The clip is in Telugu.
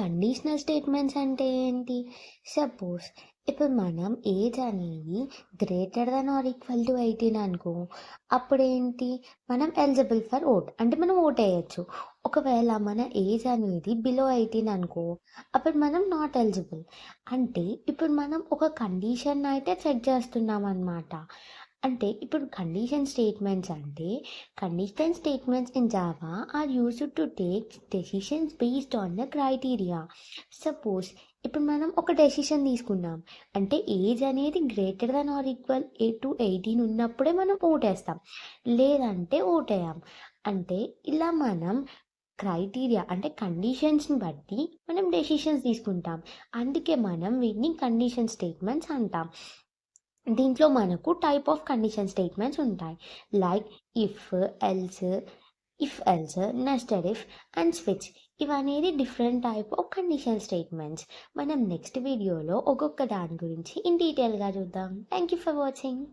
కండిషనల్ స్టేట్మెంట్స్ అంటే ఏంటి? సపోజ్ ఇప్పుడు మనం ఏజ్ అనేది greater than or equal to 18 అనుకో, అప్పుడేంటి మనం ఎలిజిబుల్ ఫర్ ఓట్ అంటే మనం ఓటేయొచ్చు. ఒకవేళ మన ఏజ్ అనేది బిలో 18 అనుకో, అప్పుడు మనం నాట్ ఎలిజిబుల్. అంటే ఇప్పుడు మనం ఒక కండిషన్ అయితే సెట్ చేస్తున్నామనమాట. అంటే ఇప్పుడు condition statements in Java are used to take decisions based on the criteria. Suppose ఇప్పుడు మనం ఒక డెసిషన్ తీసుకున్నాం. అంటే ఏజ్ అనేది greater than or equal to 18 ఉన్నప్పుడే మనం ఓటేస్తాం. లేదంటే ఓటేయం. అంటే ఇలా మనం క్రైటీరియా అంటే కండిషన్స్ని బట్టి మనం డెసిషన్స్ తీసుకుంటాం. అందుకే మనం వీటిని కండిషన్ స్టేట్మెంట్స్ అంటాం. దీంట్లో మనకు టైప్ ఆఫ్ కండిషన్ స్టేట్మెంట్స్ ఉంటాయి. Like if, else, nested if and switch. ఇవనేది different type of condition statements. మనం నెక్స్ట్ వీడియోలో ఒక్కొక్క దాని గురించి ఇన్ డీటెయిల్గా చూద్దాం. Thank you for watching.